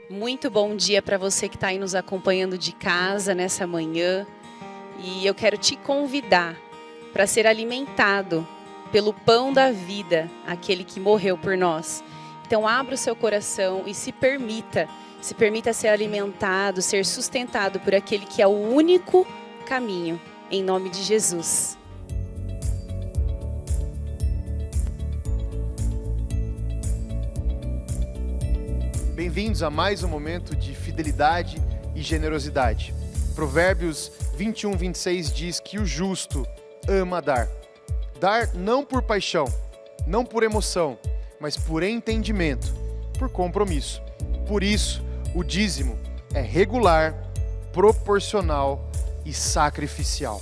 Muito bom dia para você que está aí nos acompanhando de casa nessa manhã. E eu quero te convidar para ser alimentado pelo pão da vida, aquele que morreu por nós. Então abra o seu coração e se permita ser alimentado, ser sustentado por aquele que é o único caminho, em nome de Jesus. Bem-vindos a mais um momento de fidelidade e generosidade. Provérbios 21, 26 diz que o justo ama dar. Dar não por paixão, não por emoção, mas por entendimento, por compromisso. Por isso, o dízimo é regular, proporcional e sacrificial.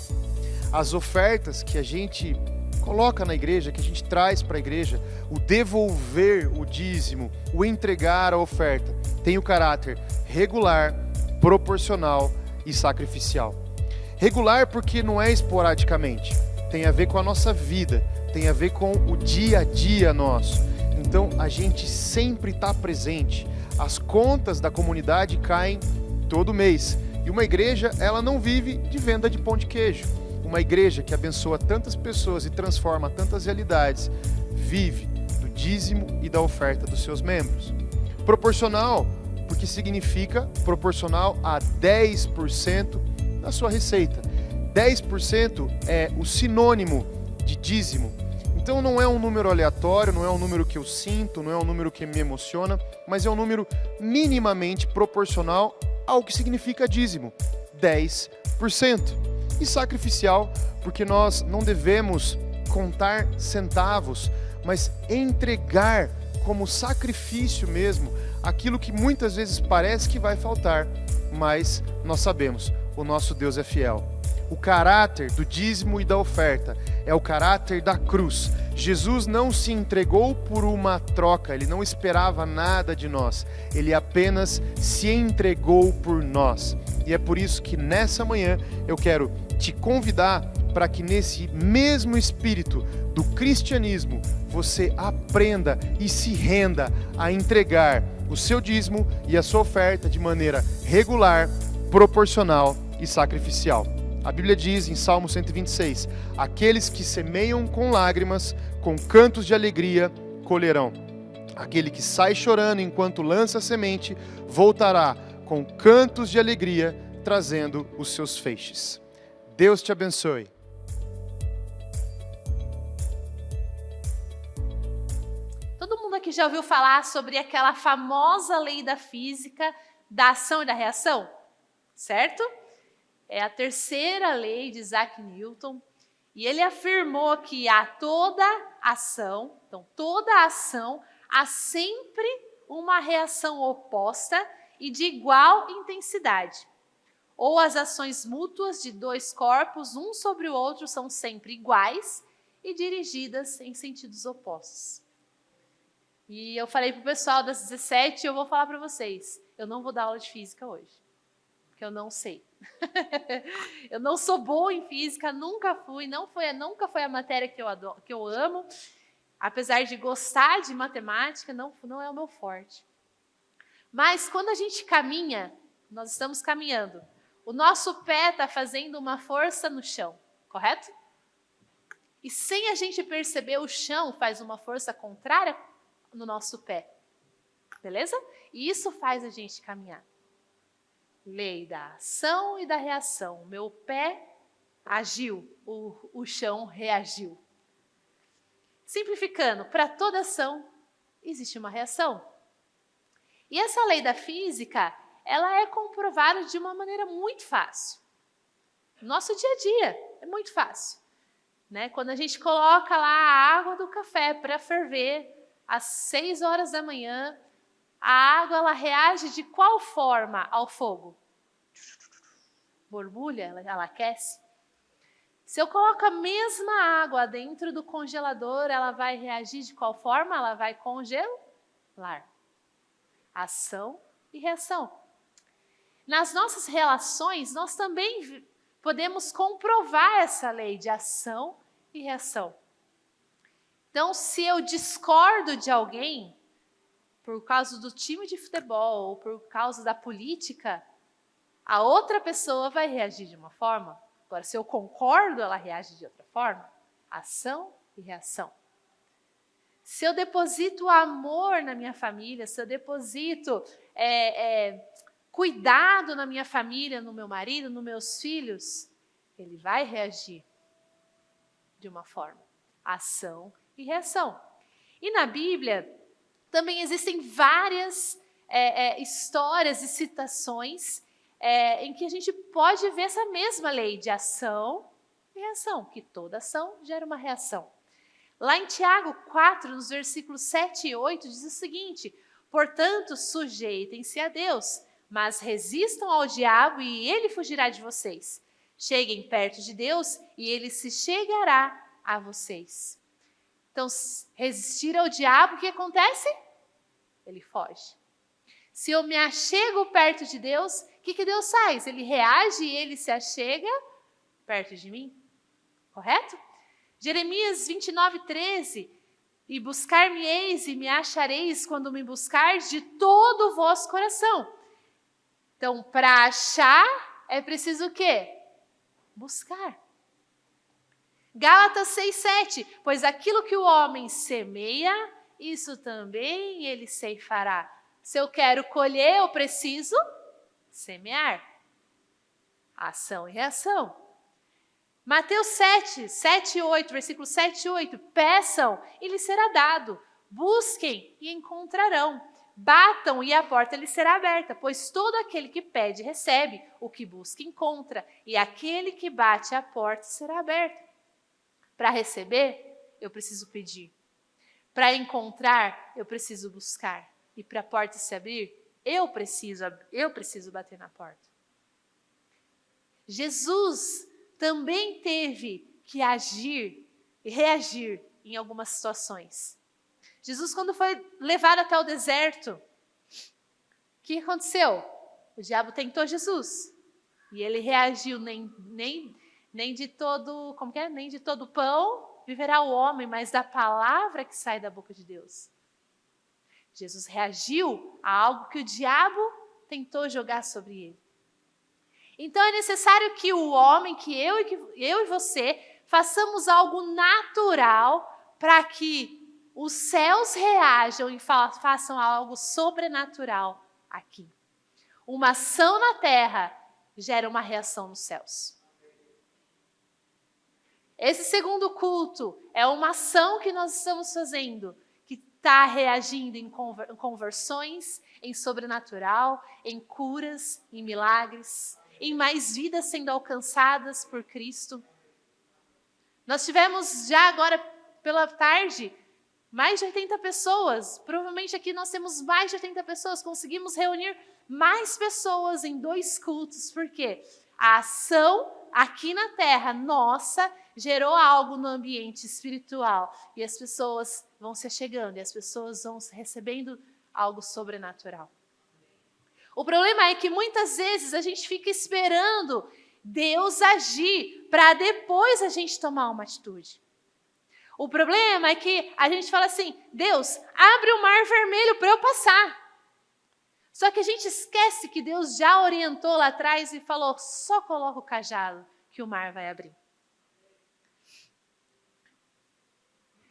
As ofertas que a gente coloca na igreja, que a gente traz para a igreja, o devolver o dízimo, o entregar a oferta, tem o caráter regular, proporcional e sacrificial. Regular porque não é esporadicamente, tem a ver com a nossa vida, tem a ver com o dia a dia nosso. Então a gente sempre está presente, as contas da comunidade caem todo mês. E uma igreja, ela não vive de venda de pão de queijo. Uma igreja que abençoa tantas pessoas e transforma tantas realidades, vive do dízimo e da oferta dos seus membros. Proporcional, porque significa proporcional a 10% da sua receita. 10% é o sinônimo de dízimo. Então não é um número aleatório, não é um número que eu sinto, não é um número que me emociona, mas é um número minimamente proporcional ao que significa dízimo, 10%. E sacrificial, porque nós não devemos contar centavos, mas entregar como sacrifício mesmo aquilo que muitas vezes parece que vai faltar, mas nós sabemos, o nosso Deus é fiel. O caráter do dízimo e da oferta é o caráter da cruz. Jesus não se entregou por uma troca, ele não esperava nada de nós, ele apenas se entregou por nós. E é por isso que nessa manhã eu quero te convidar para que nesse mesmo espírito do cristianismo você aprenda e se renda a entregar o seu dízimo e a sua oferta de maneira regular, proporcional e sacrificial. A Bíblia diz em Salmo 126, aqueles que semeiam com lágrimas, com cantos de alegria, colherão. Aquele que sai chorando enquanto lança a semente, voltará com cantos de alegria, trazendo os seus feixes. Deus te abençoe. Todo mundo aqui já ouviu falar sobre aquela famosa lei da física da ação e da reação? Certo? É a terceira lei de Isaac Newton. E ele afirmou que a toda ação, então toda ação, há sempre uma reação oposta e de igual intensidade. Ou as ações mútuas de dois corpos, um sobre o outro, são sempre iguais e dirigidas em sentidos opostos. E eu falei para o pessoal das 17, eu vou falar para vocês, eu não vou dar aula de física hoje, porque eu não sei. Eu não sou boa em física, nunca fui, nunca foi a matéria que eu amo, apesar de gostar de matemática, não é o meu forte. Mas quando a gente caminha, nós estamos caminhando, o nosso pé está fazendo uma força no chão, correto? E sem a gente perceber, o chão faz uma força contrária no nosso pé, beleza? E isso faz a gente caminhar. Lei da ação e da reação. O meu pé agiu, o chão reagiu. Simplificando, para toda ação existe uma reação. E essa lei da física, ela é comprovada de uma maneira muito fácil. No nosso dia a dia, é muito fácil. Né? Quando a gente coloca lá a água do café para ferver, às 6 horas da manhã, a água ela reage de qual forma ao fogo? Borbulha, ela aquece. Se eu coloco a mesma água dentro do congelador, ela vai reagir de qual forma? Ela vai congelar. Ação e reação. Nas nossas relações, nós também podemos comprovar essa lei de ação e reação. Então, se eu discordo de alguém, por causa do time de futebol ou por causa da política, a outra pessoa vai reagir de uma forma. Agora, se eu concordo, ela reage de outra forma. Ação e reação. Se eu deposito amor na minha família, se eu deposito cuidado na minha família, no meu marido, nos meus filhos, ele vai reagir de uma forma. Ação e reação. E na Bíblia, também existem várias histórias e citações em que a gente pode ver essa mesma lei de ação e reação, que toda ação gera uma reação. Lá em Tiago 4, nos versículos 7 e 8, diz o seguinte: portanto, sujeitem-se a Deus, mas resistam ao diabo e ele fugirá de vocês. Cheguem perto de Deus e ele se chegará a vocês. Então, resistir ao diabo, o que acontece? Ele foge. Se eu me achego perto de Deus, o que Deus faz? Ele reage e ele se achega perto de mim. Correto? Jeremias 29, 13. E buscar-me-eis e me achareis quando me buscardes de todo o vosso coração. Então, para achar, é preciso o quê? Buscar. Gálatas 6:7, pois aquilo que o homem semeia, isso também ele ceifará. Se eu quero colher, eu preciso semear. Ação e reação. Mateus 7 e 8, versículo 7 e 8, peçam e lhes será dado, busquem e encontrarão, batam e a porta lhes será aberta, pois todo aquele que pede recebe, o que busca encontra, e aquele que bate a porta será aberta. Para receber, eu preciso pedir. Para encontrar, eu preciso buscar. E para a porta se abrir, eu preciso bater na porta. Jesus também teve que agir e reagir em algumas situações. Jesus, quando foi levado até o deserto, o que aconteceu? O diabo tentou Jesus. E ele reagiu, nem de todo, nem de todo pão viverá o homem, mas da palavra que sai da boca de Deus. Jesus reagiu a algo que o diabo tentou jogar sobre ele. Então é necessário que o homem, que eu e você, façamos algo natural para que os céus reajam e façam algo sobrenatural aqui. Uma ação na terra gera uma reação nos céus. Esse segundo culto é uma ação que nós estamos fazendo, que está reagindo em conversões, em sobrenatural, em curas, em milagres, em mais vidas sendo alcançadas por Cristo. Nós tivemos já agora pela tarde mais de 80 pessoas. Provavelmente aqui nós temos mais de 80 pessoas. Conseguimos reunir mais pessoas em 2 cultos. Por quê? A ação aqui na terra, nossa, gerou algo no ambiente espiritual. E as pessoas vão se chegando, e as pessoas vão recebendo algo sobrenatural. O problema é que muitas vezes a gente fica esperando Deus agir para depois a gente tomar uma atitude. O problema é que a gente fala assim, Deus, abre o mar vermelho para eu passar. Só que a gente esquece que Deus já orientou lá atrás e falou, só coloca o cajado que o mar vai abrir.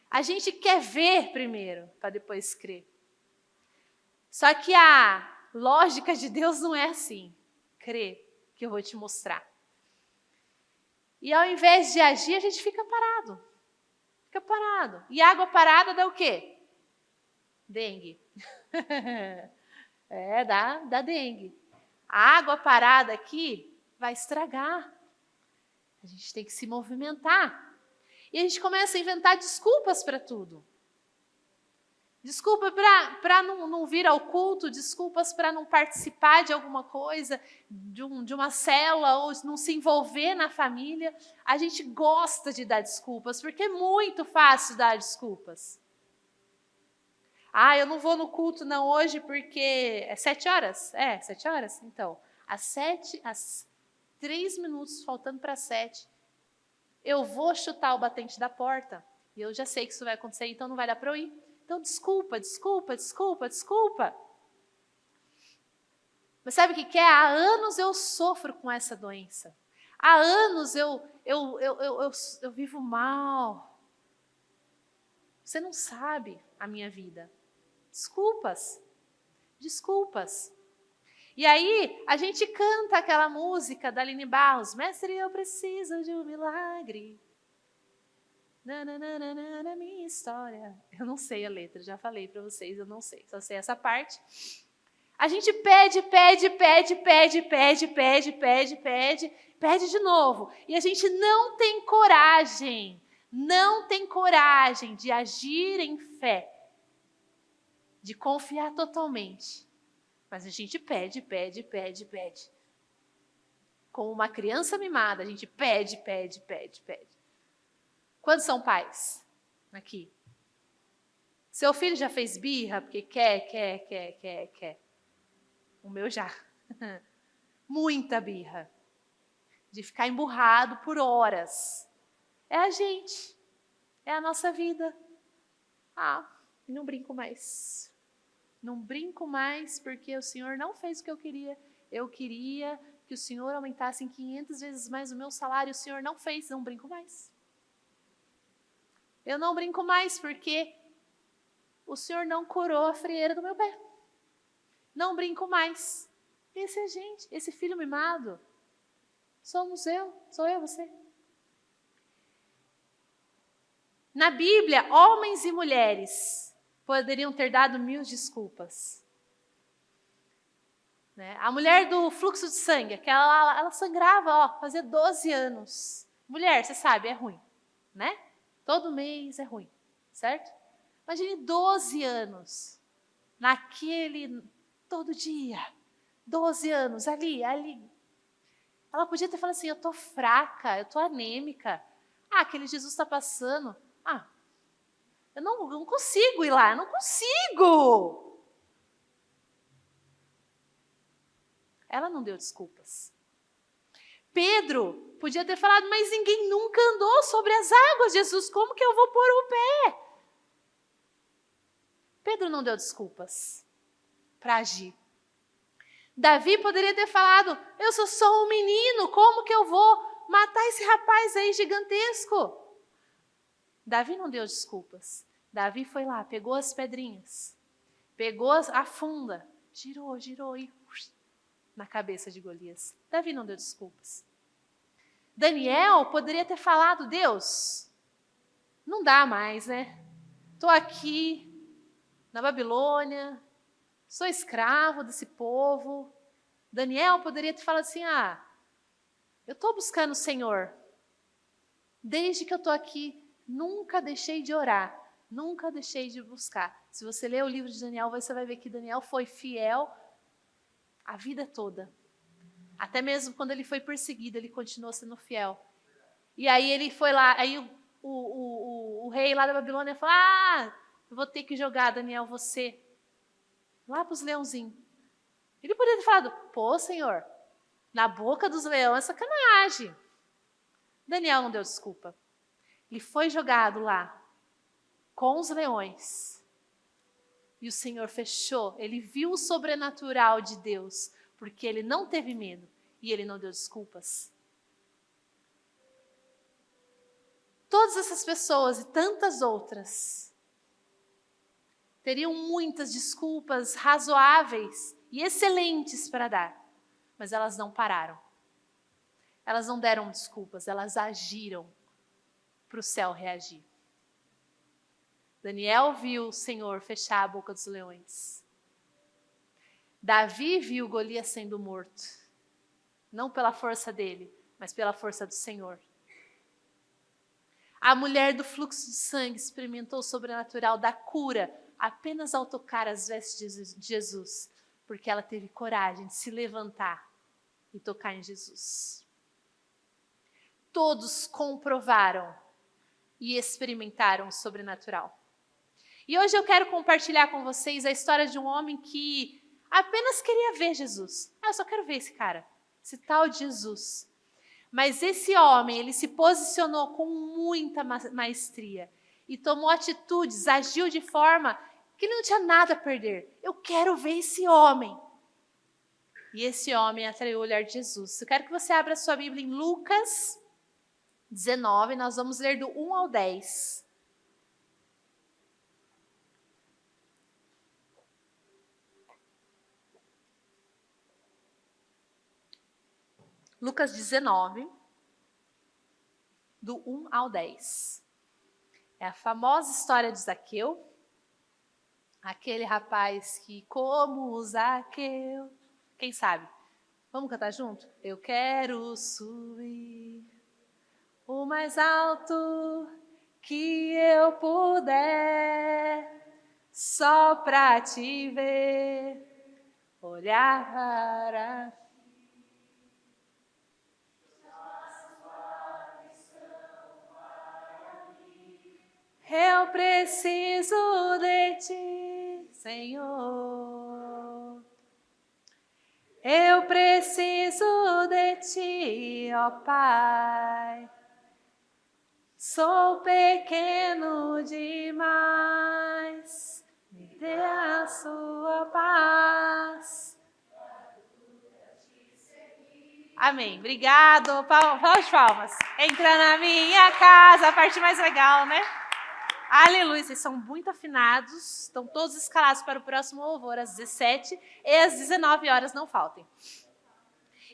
A gente quer ver primeiro, para depois crer. Só que a lógica de Deus não é assim. Crê, que eu vou te mostrar. E ao invés de agir, a gente fica parado. Fica parado. E água parada dá o quê? Dengue. Dá dengue. A água parada aqui vai estragar. A gente tem que se movimentar. E a gente começa a inventar desculpas para tudo. Desculpa para não vir ao culto, desculpas para não participar de alguma coisa, de uma célula, ou não se envolver na família. A gente gosta de dar desculpas, porque é muito fácil dar desculpas. Eu não vou no culto não hoje porque é 7 horas? 7 horas? Então, às 3 minutos, faltando para 7, eu vou chutar o batente da porta. E eu já sei que isso vai acontecer, então não vai dar para eu ir. Então, desculpa. Mas sabe o que é? Há anos eu sofro com essa doença. Há anos eu vivo mal. Você não sabe a minha vida. Desculpas. E aí, a gente canta aquela música da Aline Barros, Mestre, eu preciso de um milagre. Na minha história. Eu não sei a letra, já falei para vocês, eu não sei, só sei essa parte. A gente pede de novo. E a gente não tem coragem de agir em fé, de confiar totalmente. Mas a gente pede. Como uma criança mimada, a gente pede. Quantos são pais aqui? Seu filho já fez birra porque quer. O meu já. Muita birra. De ficar emburrado por horas. É a gente. É a nossa vida. Não brinco mais. Não brinco mais porque o Senhor não fez o que eu queria. Eu queria que o Senhor aumentasse em 500 vezes mais o meu salário. O Senhor não fez, não brinco mais. Eu não brinco mais porque o Senhor não curou a frieira do meu pé. Não brinco mais. Esse é a gente, esse filho mimado. Sou eu, você. Na Bíblia, homens e mulheres poderiam ter dado 1000 desculpas. A mulher do fluxo de sangue, ela sangrava, fazia 12 anos. Mulher, você sabe, é ruim, né? Todo mês é ruim, certo? Imagine 12 anos, todo dia, 12 anos, ali. Ela podia ter falado assim, eu estou fraca, eu estou anêmica. Aquele Jesus está passando. Eu não consigo ir lá, eu não consigo. Ela não deu desculpas. Pedro podia ter falado, mas ninguém nunca andou sobre as águas, Jesus, como que eu vou pôr o pé? Pedro não deu desculpas para agir. Davi poderia ter falado, eu sou só um menino, como que eu vou matar esse rapaz aí gigantesco? Davi não deu desculpas. Davi foi lá, pegou as pedrinhas, pegou a funda, girou e na cabeça de Golias. Davi não deu desculpas. Daniel poderia ter falado, Deus, não dá mais, né? Estou aqui na Babilônia, sou escravo desse povo. Daniel poderia ter falado assim, eu estou buscando o Senhor. Desde que eu estou aqui, nunca deixei de orar, nunca deixei de buscar. Se você ler o livro de Daniel, você vai ver que Daniel foi fiel a vida toda. Até mesmo quando ele foi perseguido, ele continuou sendo fiel. E aí ele foi lá, aí o rei lá da Babilônia falou, eu vou ter que jogar, Daniel, você, lá para os leãozinhos. Ele poderia ter falado, pô, Senhor, na boca dos leões é sacanagem. Daniel não deu desculpa. Ele foi jogado lá, com os leões. E o Senhor fechou, ele viu o sobrenatural de Deus, porque ele não teve medo e ele não deu desculpas. Todas essas pessoas e tantas outras teriam muitas desculpas razoáveis e excelentes para dar, mas elas não pararam. Elas não deram desculpas, elas agiram para o céu reagir. Daniel viu o Senhor fechar a boca dos leões. Davi viu Golias sendo morto, não pela força dele, mas pela força do Senhor. A mulher do fluxo de sangue experimentou o sobrenatural da cura apenas ao tocar as vestes de Jesus, porque ela teve coragem de se levantar e tocar em Jesus. Todos comprovaram e experimentaram o sobrenatural. E hoje eu quero compartilhar com vocês a história de um homem que apenas queria ver Jesus. Eu só quero ver esse cara, esse tal de Jesus. Mas esse homem, ele se posicionou com muita maestria e tomou atitudes, agiu de forma que ele não tinha nada a perder. Eu quero ver esse homem. E esse homem atraiu o olhar de Jesus. Eu quero que você abra sua Bíblia em Lucas 19, nós vamos ler do 1 ao 10. Lucas 19, do 1 ao 10. É a famosa história de Zaqueu, aquele rapaz que, como Zaqueu, quem sabe? Vamos cantar junto? Eu quero subir o mais alto que eu puder, só pra te ver, olhar para ti. Eu preciso de ti, Senhor. Eu preciso de ti, ó Pai. Sou pequeno demais, me dê a sua paz. Amém. Obrigado. Palmas. Entra na minha casa, a parte mais legal, né? Aleluia, vocês são muito afinados, estão todos escalados para o próximo louvor às 17 e às 19 horas, não faltem.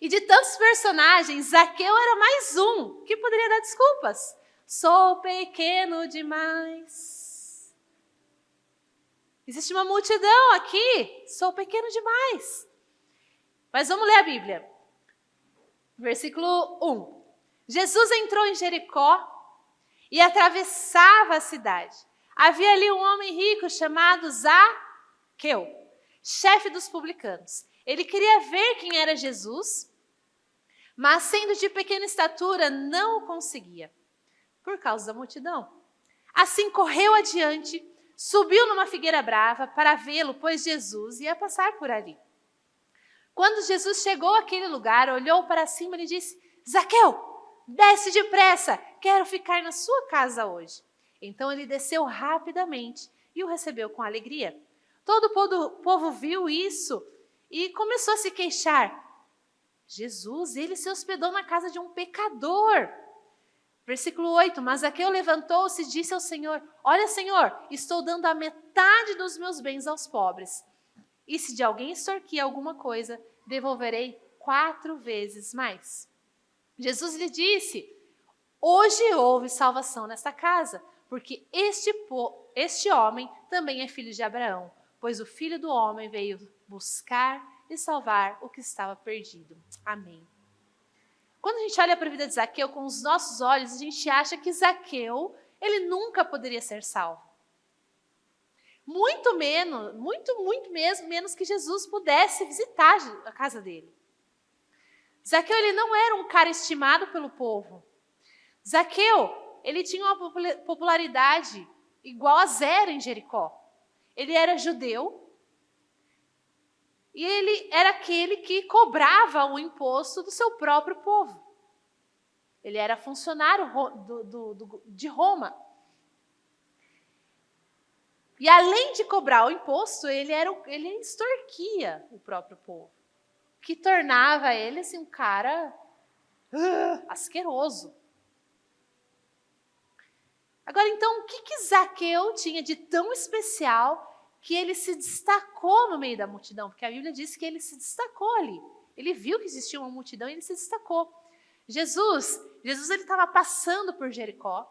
E de tantos personagens, Zaqueu era mais um que poderia dar desculpas. Sou pequeno demais. Existe uma multidão aqui, sou pequeno demais. Mas vamos ler a Bíblia. Versículo 1. Jesus entrou em Jericó e atravessava a cidade. Havia ali um homem rico chamado Zaqueu, chefe dos publicanos. Ele queria ver quem era Jesus, mas sendo de pequena estatura, não o conseguia, por causa da multidão. Assim correu adiante, subiu numa figueira brava para vê-lo, pois Jesus ia passar por ali. Quando Jesus chegou àquele lugar, olhou para cima e disse: Zaqueu, desce depressa, quero ficar na sua casa hoje. Então ele desceu rapidamente e o recebeu com alegria. Todo o povo viu isso e começou a se queixar. Jesus, ele se hospedou na casa de um pecador. Versículo 8, mas Zaqueu levantou-se e disse ao Senhor: olha, Senhor, estou dando a metade dos meus bens aos pobres. E se de alguém extorquir alguma coisa, devolverei 4 vezes mais. Jesus lhe disse: hoje houve salvação nesta casa, porque este homem também é filho de Abraão, pois o Filho do Homem veio buscar e salvar o que estava perdido. Amém. Quando a gente olha para a vida de Zaqueu com os nossos olhos, a gente acha que Zaqueu, ele nunca poderia ser salvo. Muito menos, muito mesmo, menos que Jesus pudesse visitar a casa dele. Zaqueu, ele não era um cara estimado pelo povo. Zaqueu, ele tinha uma popularidade igual a zero em Jericó. Ele era judeu e ele era aquele que cobrava o imposto do seu próprio povo. Ele era funcionário de Roma. E além de cobrar o imposto, ele extorquia o próprio povo, que tornava ele assim, um cara asqueroso. Agora, então, o que Zaqueu tinha de tão especial que ele se destacou no meio da multidão? Porque a Bíblia diz que ele se destacou ali. Ele viu que existia uma multidão e ele se destacou. Jesus ele estava passando por Jericó.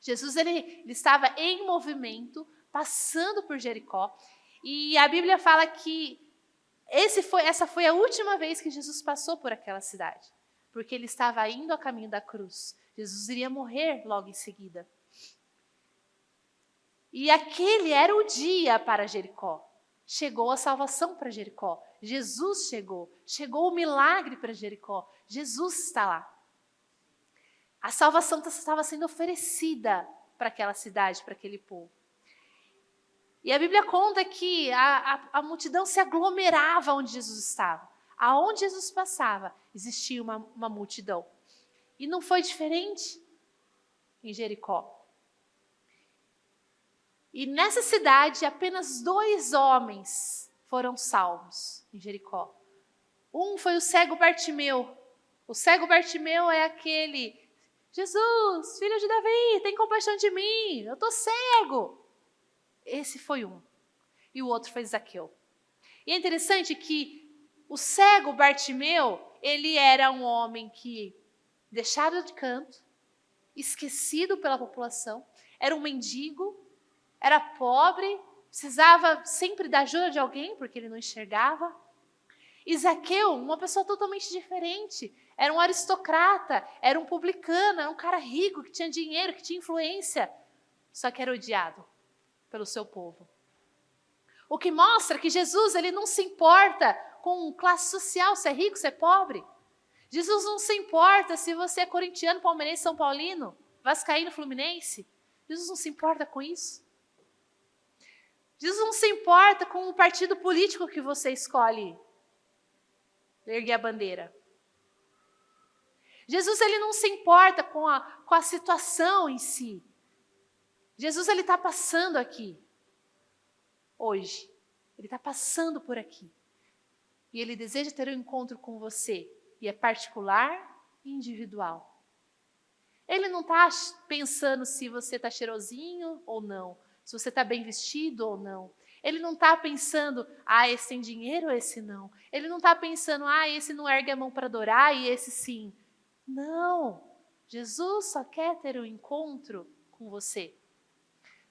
Jesus ele estava em movimento, passando por Jericó. E a Bíblia fala que essa foi a última vez que Jesus passou por aquela cidade, porque ele estava indo a caminho da cruz. Jesus iria morrer logo em seguida. E aquele era o dia para Jericó. Chegou a salvação para Jericó. Jesus chegou o milagre para Jericó. Jesus está lá. A salvação estava sendo oferecida para aquela cidade, para aquele povo. E a Bíblia conta que a multidão se aglomerava onde Jesus estava. Aonde Jesus passava, existia uma multidão. E não foi diferente em Jericó. E nessa cidade, apenas 2 homens foram salvos em Jericó. Um foi o cego Bartimeu. O cego Bartimeu é aquele: Jesus, filho de Davi, tem compaixão de mim, eu estou cego. Esse foi um. E o outro foi Zaqueu. E é interessante que o cego Bartimeu, ele era um homem que, deixado de canto, esquecido pela população, era um mendigo, era pobre, precisava sempre da ajuda de alguém, porque ele não enxergava. E Zaqueu, uma pessoa totalmente diferente, era um aristocrata, era um publicano, era um cara rico, que tinha dinheiro, que tinha influência, só que era odiado pelo seu povo. O que mostra que Jesus ele não se importa com classe social, se é rico, se é pobre. Jesus não se importa se você é corintiano, palmeirense, são paulino, vascaíno, fluminense. Jesus não se importa com isso. Jesus não se importa com o partido político que você escolhe erguer a bandeira. Jesus ele não se importa com a situação em si. Jesus ele está passando aqui, hoje. Ele está passando por aqui. E ele deseja ter um encontro com você. E é particular e individual. Ele não está pensando se você está cheirosinho ou não. Se você está bem vestido ou não. Ele não está pensando, esse tem dinheiro ou esse não. Ele não está pensando, esse não ergue a mão para adorar e esse sim. Não. Jesus só quer ter um encontro com você.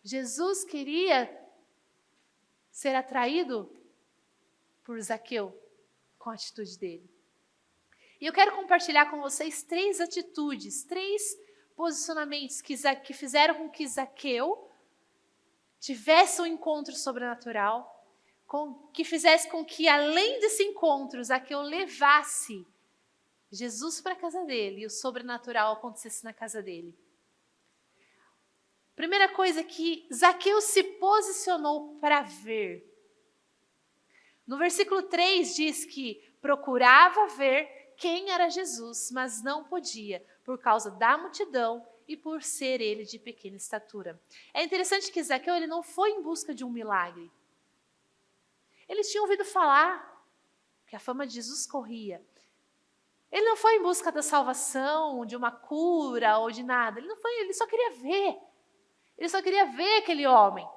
Jesus queria ser atraído por Zaqueu com a atitude dele. E eu quero compartilhar com vocês 3 atitudes, 3 posicionamentos que fizeram com que Zaqueu tivesse um encontro sobrenatural, que fizesse com que, além desse encontro, Zaqueu levasse Jesus para a casa dele e o sobrenatural acontecesse na casa dele. Primeira coisa é que Zaqueu se posicionou para ver. No versículo 3 diz que procurava ver quem era Jesus, mas não podia, por causa da multidão e por ser ele de pequena estatura. É interessante que Zaqueu ele não foi em busca de um milagre. Ele tinha ouvido falar que a fama de Jesus corria. Ele não foi em busca da salvação, de uma cura ou de nada. Ele só queria ver. Ele só queria ver aquele homem.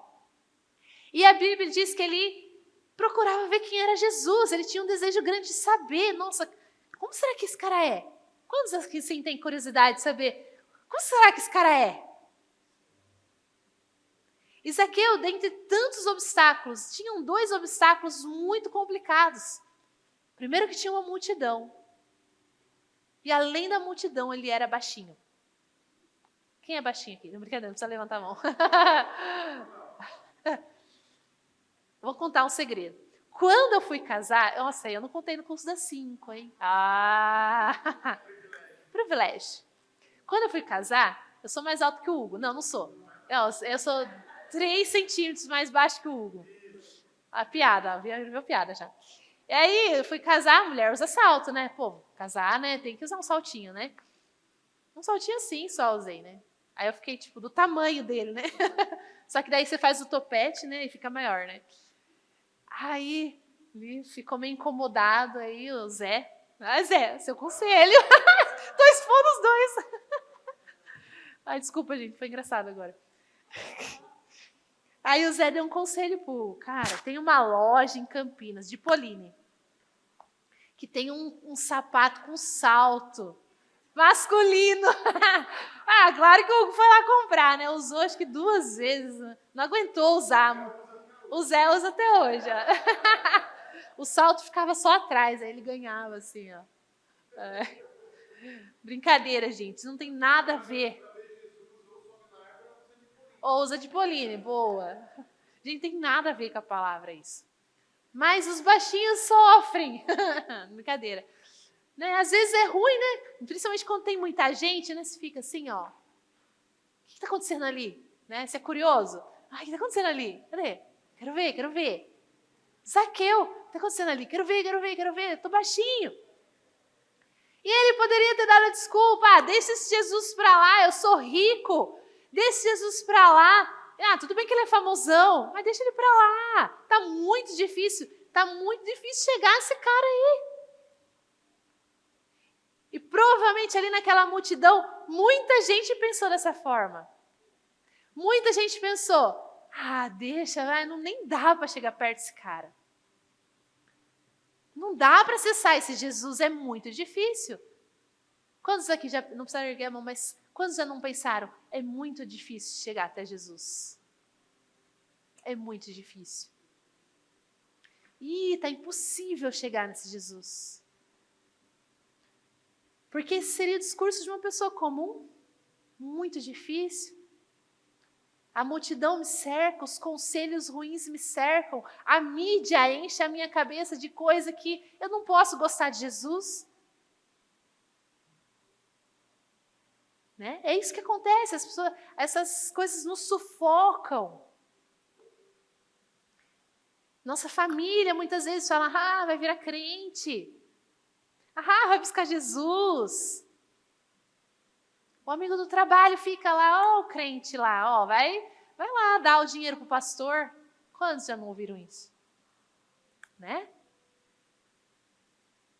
E a Bíblia diz que ele procurava ver quem era Jesus. Ele tinha um desejo grande de saber. Nossa, como será que esse cara é? Quantos aqui sim têm curiosidade de saber? Como será que esse cara é? E Zaqueu, dentre tantos obstáculos, tinham 2 obstáculos muito complicados. Primeiro que tinha uma multidão. E além da multidão, ele era baixinho. Quem é baixinho aqui? Não, brincadeira, não precisa levantar a mão. Vou contar um segredo. Quando eu fui casar, nossa, eu não contei no curso das 5, hein? Privilégio. Quando eu fui casar, eu sou mais alto que o Hugo. Não sou. Eu sou 3 centímetros mais baixo que o Hugo. A piada, viu piada já. E aí, eu fui casar, a mulher usa salto, né? Pô, casar, né? Tem que usar um saltinho, né? Um saltinho assim só usei, né? Aí eu fiquei, tipo, do tamanho dele, né? Só que daí você faz o topete, né? E fica maior, né? Aí, ele ficou meio incomodado, aí o Zé... Ah, Zé, seu conselho. Tô expondo os dois. Ai, desculpa, gente, foi engraçado agora. Aí o Zé deu um conselho pro cara. Tem uma loja em Campinas, de Poline, que tem um sapato com salto masculino. Claro que o Hugo foi lá comprar, né? Usou acho que 2 vezes, não aguentou usar. O Zé usa até hoje. O salto ficava só atrás, aí ele ganhava assim, ó. Brincadeira, gente, não tem nada a ver. Ou usa de Poline, boa. Gente, tem nada a ver com a palavra isso. Mas os baixinhos sofrem. Brincadeira. Né? Às vezes é ruim, né? Principalmente quando tem muita gente, né? Você fica assim, ó. O que está acontecendo ali? Né? Você é curioso? Ai, o que está acontecendo ali? Cadê? Quero ver. Zaqueu, o que está acontecendo ali? Quero ver. Estou baixinho. E ele poderia ter dado a desculpa. Deixa esse Jesus para lá, eu sou rico. Deixa esse Jesus para lá. Tudo bem que ele é famosão, mas deixa ele para lá. Tá muito difícil chegar esse cara aí. E provavelmente ali naquela multidão, muita gente pensou dessa forma. Muita gente pensou, deixa, nem dá para chegar perto desse cara. Não dá para acessar esse Jesus, é muito difícil. Quantos aqui já, não precisa erguer a mão, mas quantos já não pensaram, é muito difícil chegar até Jesus? É muito difícil. Tá impossível chegar nesse Jesus. Porque esse seria o discurso de uma pessoa comum, muito difícil. A multidão me cerca, os conselhos ruins me cercam, a mídia enche a minha cabeça de coisa que eu não posso gostar de Jesus. Né? É isso que acontece, essas coisas nos sufocam. Nossa família muitas vezes fala, vai virar crente. Vai buscar Jesus. O amigo do trabalho fica lá, o crente lá, vai lá dar o dinheiro pro pastor. Quantos já não ouviram isso? Né?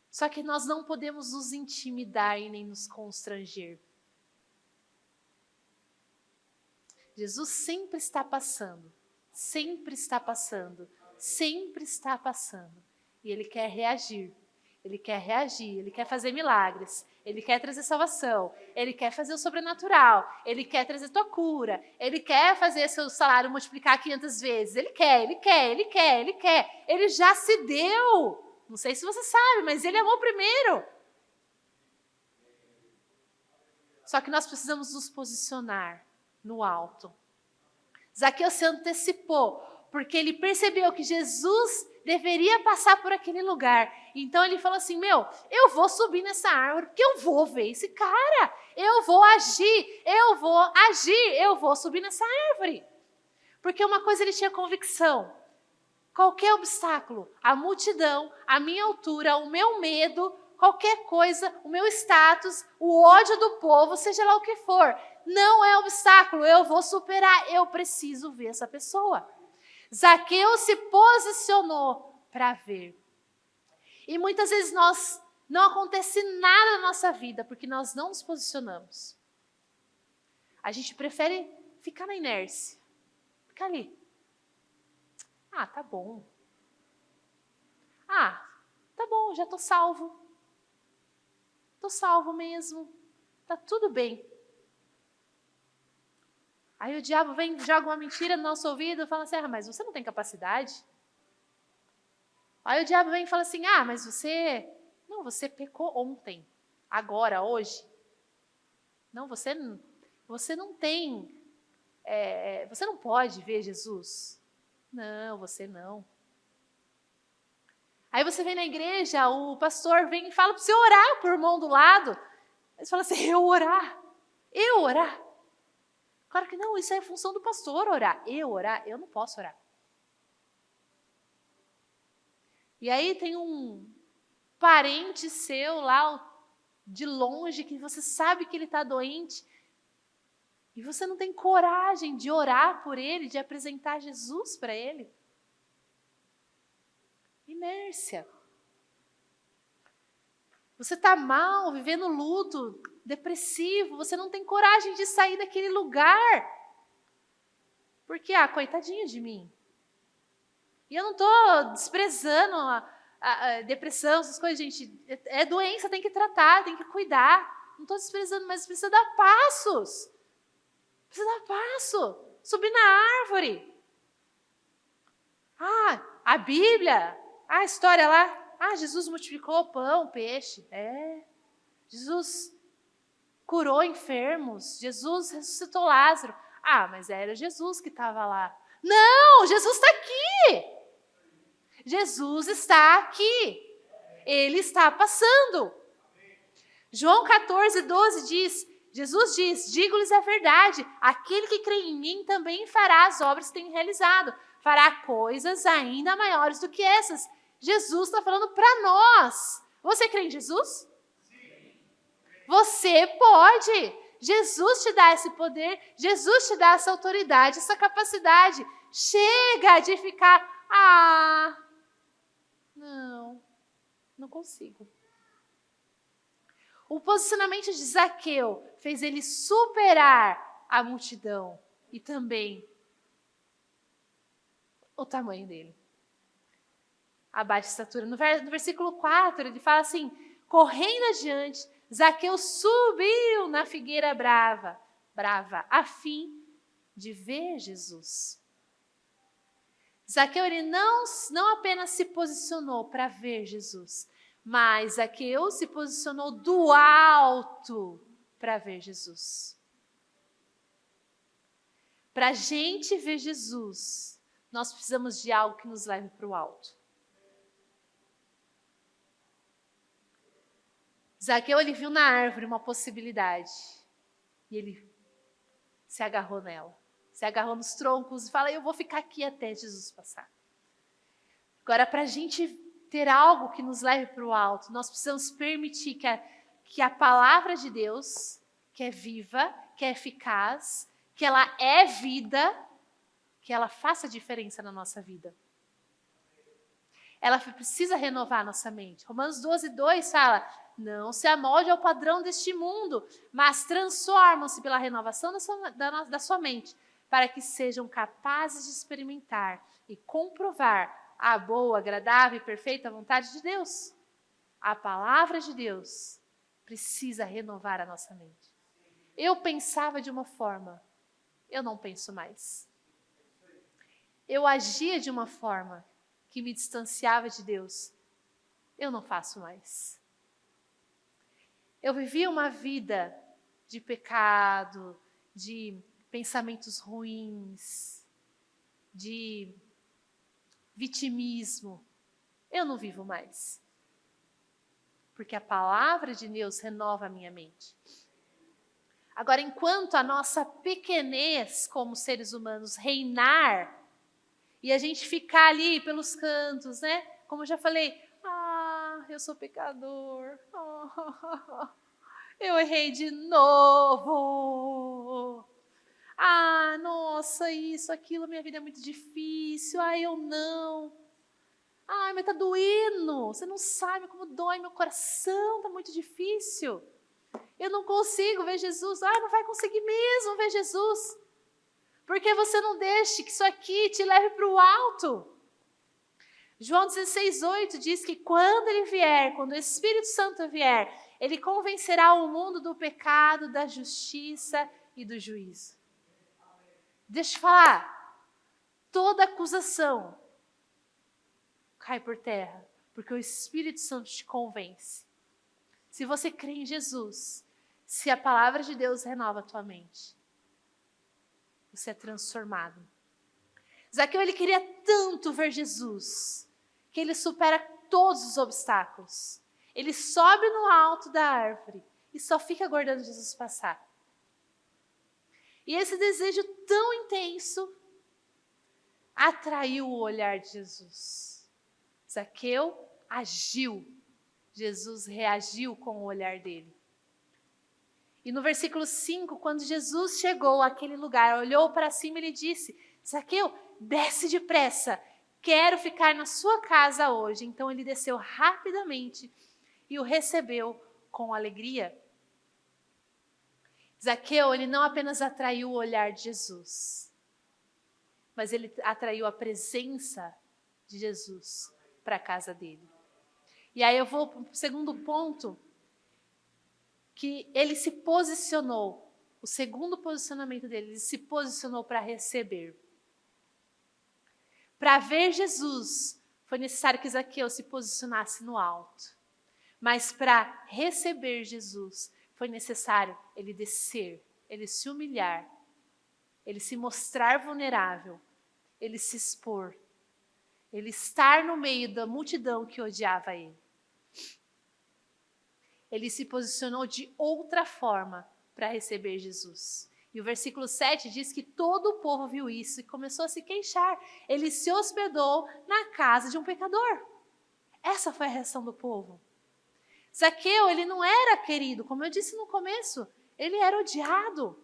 Só que nós não podemos nos intimidar e nem nos constranger. Jesus sempre está passando, sempre está passando, sempre está passando. E Ele quer reagir. Ele quer fazer milagres, Ele quer trazer salvação, Ele quer fazer o sobrenatural, Ele quer trazer tua cura, Ele quer fazer seu salário multiplicar 500 vezes, Ele quer. Ele já se deu. Não sei se você sabe, mas Ele amou primeiro. Só que nós precisamos nos posicionar no alto. Zaqueu se antecipou, porque ele percebeu que Jesus deveria passar por aquele lugar. Então ele falou assim, eu vou subir nessa árvore, porque eu vou ver esse cara. Eu vou subir nessa árvore. Porque uma coisa ele tinha convicção. Qualquer obstáculo, a multidão, a minha altura, o meu medo, qualquer coisa, o meu status, o ódio do povo, seja lá o que for, não é obstáculo, eu vou superar, eu preciso ver essa pessoa. Zaqueu se posicionou para ver. E muitas vezes não acontece nada na nossa vida porque nós não nos posicionamos. A gente prefere ficar na inércia. Ficar ali. Tá bom. Tá bom, já estou salvo. Estou salvo mesmo. Tá tudo bem. Aí o diabo vem, joga uma mentira no nosso ouvido e fala assim, mas você não tem capacidade? Aí o diabo vem e fala assim, mas você pecou ontem. agora, hoje. Não, você não tem, você não pode ver Jesus. Não, você não. Aí você vem na igreja, o pastor vem e fala para você orar por irmão do lado. Aí você fala assim, eu orar? Claro que não, isso é função do pastor orar. Eu não posso orar. E aí tem um parente seu lá de longe que você sabe que ele está doente e você não tem coragem de orar por ele, de apresentar Jesus para ele. Inércia. Você está mal, vivendo luto, depressivo, você não tem coragem de sair daquele lugar. Porque, coitadinho de mim. E eu não estou desprezando a depressão, essas coisas, gente. É doença, tem que tratar, tem que cuidar. Não estou desprezando, mas precisa dar passos. Precisa dar passo. Subir na árvore. A Bíblia. A história lá. Jesus multiplicou pão, peixe. Jesus curou enfermos. Jesus ressuscitou Lázaro. Mas era Jesus que estava lá. Não, Jesus está aqui. Jesus está aqui. Ele está passando. João 14:12 diz, Jesus diz, digo-lhes a verdade, aquele que crê em mim também fará as obras que tenho realizado. Fará coisas ainda maiores do que essas. Jesus está falando para nós. Você crê em Jesus? Sim. Você pode. Jesus te dá esse poder, Jesus te dá essa autoridade, essa capacidade. Chega de ficar, não consigo. O posicionamento de Zaqueu fez ele superar a multidão e também o tamanho dele. A baixa estatura. No versículo 4, ele fala assim, correndo adiante, Zaqueu subiu na figueira brava, a fim de ver Jesus. Zaqueu, ele não apenas se posicionou para ver Jesus, mas Zaqueu se posicionou do alto para ver Jesus. Para a gente ver Jesus, nós precisamos de algo que nos leve para o alto. Zaqueu, ele viu na árvore uma possibilidade e ele se agarrou nela. Se agarrou nos troncos e fala, eu vou ficar aqui até Jesus passar. Agora, para a gente ter algo que nos leve para o alto, nós precisamos permitir que a palavra de Deus, que é viva, que é eficaz, que ela é vida, que ela faça diferença na nossa vida. Ela precisa renovar a nossa mente. Romanos 12:2 fala, não se amolde ao padrão deste mundo, mas transformam-se pela renovação da sua mente, para que sejam capazes de experimentar e comprovar a boa, agradável e perfeita vontade de Deus. A palavra de Deus precisa renovar a nossa mente. Eu pensava de uma forma, eu não penso mais. Eu agia de uma forma que me distanciava de Deus, eu não faço mais. Eu vivia uma vida de pecado, de pensamentos ruins, de vitimismo. Eu não vivo mais. Porque a palavra de Deus renova a minha mente. Agora, enquanto a nossa pequenez como seres humanos reinar, e a gente ficar ali pelos cantos, né? Como eu já falei, eu sou pecador. Eu errei de novo. Nossa, isso, aquilo, minha vida é muito difícil. Eu não. Mas tá doendo. Você não sabe como dói meu coração, tá muito difícil. Eu não consigo ver Jesus. Não vai conseguir mesmo ver Jesus. Porque você não deixe que isso aqui te leve para o alto. João 16:8 diz que quando ele vier, quando o Espírito Santo vier, ele convencerá o mundo do pecado, da justiça e do juízo. Deixa eu te falar, toda acusação cai por terra, porque o Espírito Santo te convence. se você crê em Jesus, se a palavra de Deus renova a tua mente, você é transformado. Zaqueu, ele queria tanto ver Jesus, que ele supera todos os obstáculos. Ele sobe no alto da árvore e só fica aguardando Jesus passar. E esse desejo tão intenso atraiu o olhar de Jesus. Zaqueu agiu, Jesus reagiu com o olhar dele. E no versículo 5, quando Jesus chegou àquele lugar, olhou para cima e lhe disse: Zaqueu, desce depressa, quero ficar na sua casa hoje. Então ele desceu rapidamente e o recebeu com alegria. Zaqueu, ele não apenas atraiu o olhar de Jesus, mas ele atraiu a presença de Jesus para a casa dele. E aí eu vou para o segundo ponto, que ele se posicionou, o segundo posicionamento dele, ele se posicionou para receber. Para ver Jesus, foi necessário que Zaqueu se posicionasse no alto. Mas para receber Jesus, foi necessário ele descer, ele se humilhar, ele se mostrar vulnerável, ele se expor, ele estar no meio da multidão que odiava ele. Ele se posicionou de outra forma para receber Jesus. E o versículo 7 diz que todo o povo viu isso e começou a se queixar. Ele se hospedou na casa de um pecador. Essa foi a reação do povo. Zaqueu, ele não era querido, como eu disse no começo, ele era odiado.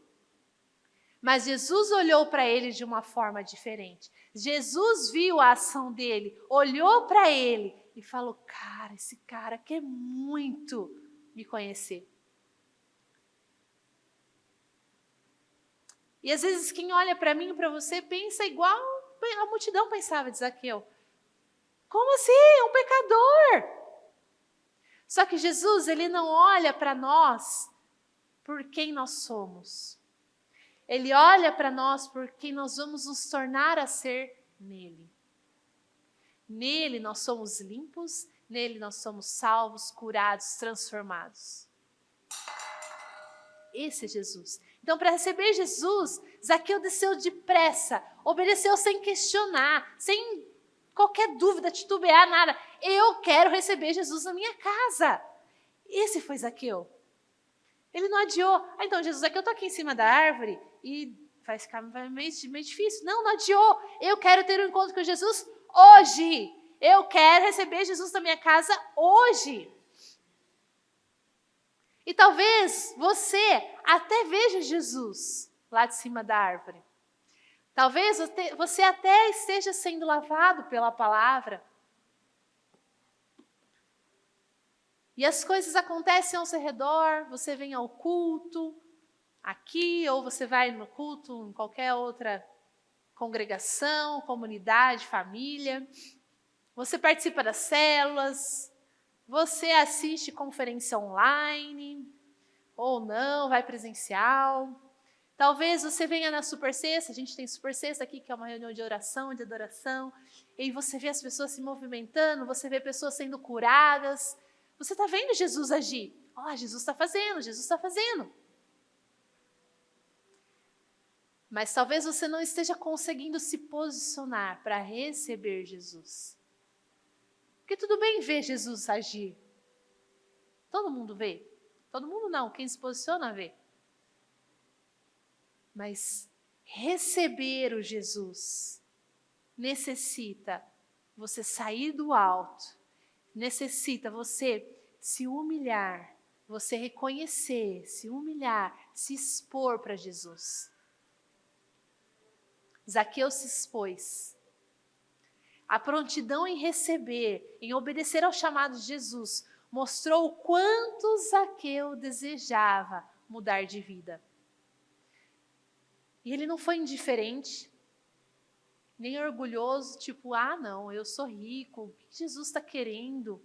Mas Jesus olhou para ele de uma forma diferente. Jesus viu a ação dele, olhou para ele e falou: cara, esse cara quer muito me conhecer. E às vezes quem olha para mim e para você pensa igual a multidão pensava de Zaqueu. Como assim? É um pecador. Só que Jesus, ele não olha para nós por quem nós somos. Ele olha para nós por quem nós vamos nos tornar a ser nele. Nele nós somos limpos, nele nós somos salvos, curados, transformados. Esse é Jesus. Então, para receber Jesus, Zaqueu desceu depressa, obedeceu sem questionar, sem qualquer dúvida, titubear, nada. Eu quero receber Jesus na minha casa. Esse foi Zaqueu. Ele não adiou. Então, Jesus, aqui eu estou aqui em cima da árvore e vai ficar meio difícil. Não adiou. Eu quero ter um encontro com Jesus hoje. Eu quero receber Jesus na minha casa hoje. E talvez você até veja Jesus lá de cima da árvore. Talvez você até esteja sendo lavado pela palavra. E as coisas acontecem ao seu redor, você vem ao culto aqui, ou você vai no culto em qualquer outra congregação, comunidade, família. Você participa das células, você assiste conferência online, ou não, vai presencial. Talvez você venha na Super Sexta, a gente tem Super Sexta aqui, que é uma reunião de oração, de adoração, e você vê as pessoas se movimentando, você vê pessoas sendo curadas. Você está vendo Jesus agir? Jesus está fazendo, Jesus está fazendo. Mas talvez você não esteja conseguindo se posicionar para receber Jesus. Porque tudo bem ver Jesus agir. Todo mundo vê. Todo mundo não, quem se posiciona vê. Mas receber o Jesus necessita você sair do alto, necessita você se humilhar, você reconhecer, se humilhar, se expor para Jesus. Zaqueu se expôs. A prontidão em receber, em obedecer ao chamado de Jesus, mostrou o quanto Zaqueu desejava mudar de vida. E ele não foi indiferente, nem orgulhoso, tipo, não, eu sou rico, o que Jesus está querendo?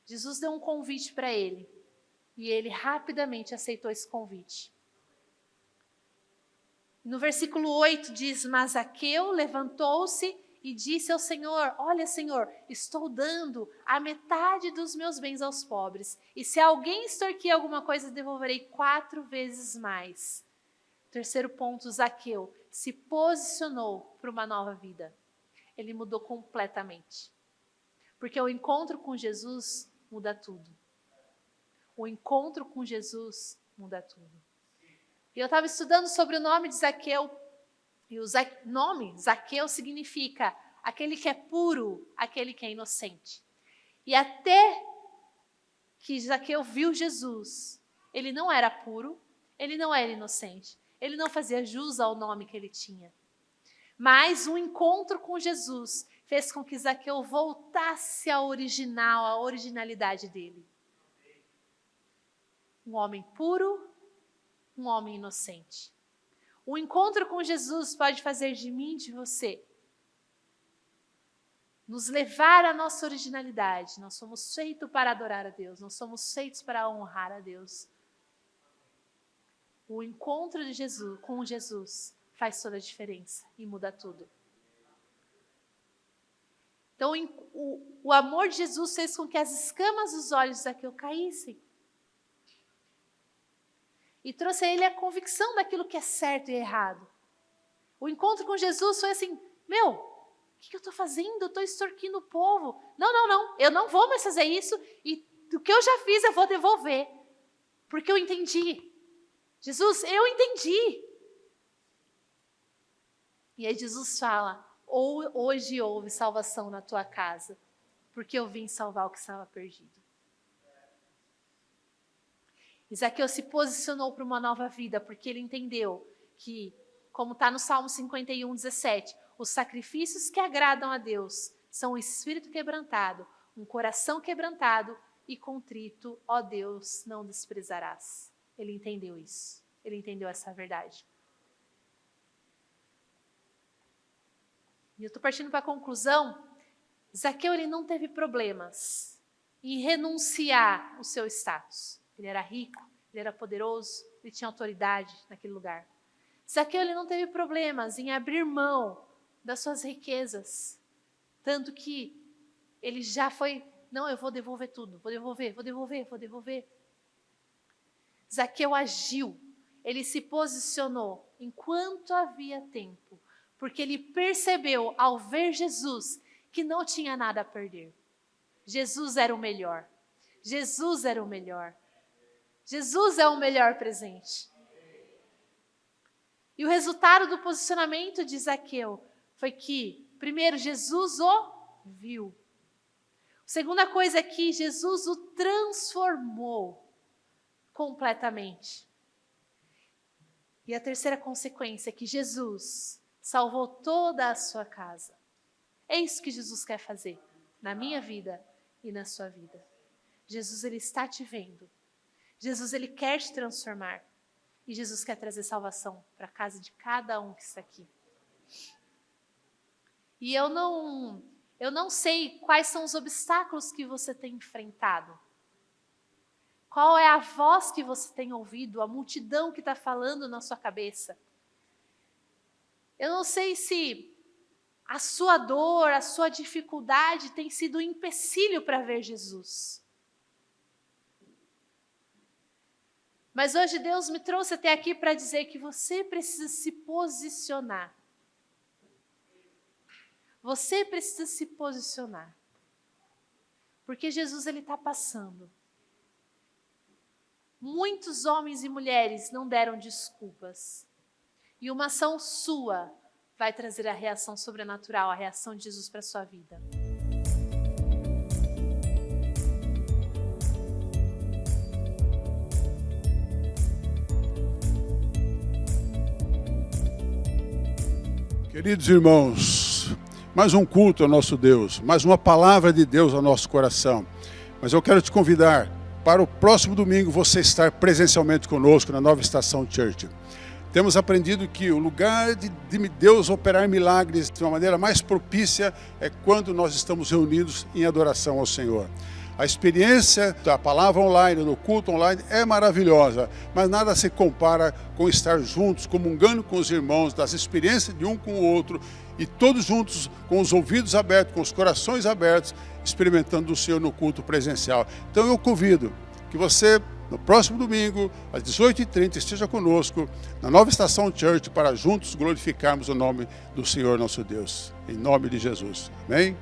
Jesus deu um convite para ele, e ele rapidamente aceitou esse convite. No versículo 8 diz: mas Zaqueu levantou-se e disse ao Senhor: olha, Senhor, estou dando a metade dos meus bens aos pobres. E se alguém extorquir alguma coisa, devolverei 4 vezes mais. Terceiro ponto, Zaqueu se posicionou para uma nova vida. Ele mudou completamente. Porque o encontro com Jesus muda tudo. O encontro com Jesus muda tudo. E eu estava estudando sobre o nome de Zaqueu. E o nome Zaqueu significa aquele que é puro, aquele que é inocente. E até que Zaqueu viu Jesus, ele não era puro, ele não era inocente. Ele não fazia jus ao nome que ele tinha. Mas o encontro com Jesus fez com que Zaqueu voltasse ao original, à originalidade dele. Um homem puro, um homem inocente. O encontro com Jesus pode fazer de mim e de você nos levar à nossa originalidade. Nós somos feitos para adorar a Deus, nós somos feitos para honrar a Deus. O encontro de Jesus com Jesus faz toda a diferença e muda tudo. Então, o amor de Jesus fez com que as escamas dos olhos de Zaqueu caíssem. E trouxe a ele a convicção daquilo que é certo e errado. O encontro com Jesus foi assim: meu, o que eu estou fazendo? Eu estou extorquindo o povo. Não, eu não vou mais fazer isso. E o que eu já fiz eu vou devolver. Porque eu entendi. Jesus, eu entendi. E aí Jesus fala: hoje houve salvação na tua casa, porque eu vim salvar o que estava perdido. Zaqueu se posicionou para uma nova vida, porque ele entendeu que, como está no Salmo 51, 17, os sacrifícios que agradam a Deus são o espírito quebrantado, um coração quebrantado e contrito, ó Deus, não desprezarás. Ele entendeu isso, ele entendeu essa verdade. E eu estou partindo para a conclusão. Zaqueu, ele não teve problemas em renunciar o seu status. Ele era rico, ele era poderoso, ele tinha autoridade naquele lugar. Zaqueu, ele não teve problemas em abrir mão das suas riquezas. Tanto que ele já foi: não, eu vou devolver tudo, vou devolver. Zaqueu agiu, ele se posicionou enquanto havia tempo, porque ele percebeu, ao ver Jesus, que não tinha nada a perder. Jesus era o melhor. Jesus era o melhor. Jesus é o melhor presente. E o resultado do posicionamento de Zaqueu foi que, primeiro, Jesus o viu. A segunda coisa é que Jesus o transformou completamente. E a terceira consequência é que Jesus salvou toda a sua casa. É isso que Jesus quer fazer na minha vida e na sua vida. Jesus, ele está te vendo. Jesus, ele quer te transformar. E Jesus quer trazer salvação para a casa de cada um que está aqui. E eu não sei quais são os obstáculos que você tem enfrentado. Qual é a voz que você tem ouvido, a multidão que está falando na sua cabeça. Eu não sei se a sua dor, a sua dificuldade tem sido um empecilho para ver Jesus. Mas hoje Deus me trouxe até aqui para dizer que você precisa se posicionar. Você precisa se posicionar. Porque Jesus, ele está passando. Muitos homens e mulheres não deram desculpas. E uma ação sua vai trazer a reação sobrenatural, a reação de Jesus para a sua vida. Queridos irmãos, mais um culto ao nosso Deus, mais uma palavra de Deus ao nosso coração. Mas eu quero te convidar para o próximo domingo você estar presencialmente conosco na Nova Estação Church. Temos aprendido que o lugar de Deus operar milagres de uma maneira mais propícia é quando nós estamos reunidos em adoração ao Senhor. A experiência da palavra online, do culto online é maravilhosa, mas nada se compara com estar juntos, comungando com os irmãos, das experiências de um com o outro e todos juntos, com os ouvidos abertos, com os corações abertos, experimentando o Senhor no culto presencial. Então eu convido que você, no próximo domingo, às 18h30, esteja conosco na Nova Estação Church para juntos glorificarmos o nome do Senhor nosso Deus. Em nome de Jesus. Amém?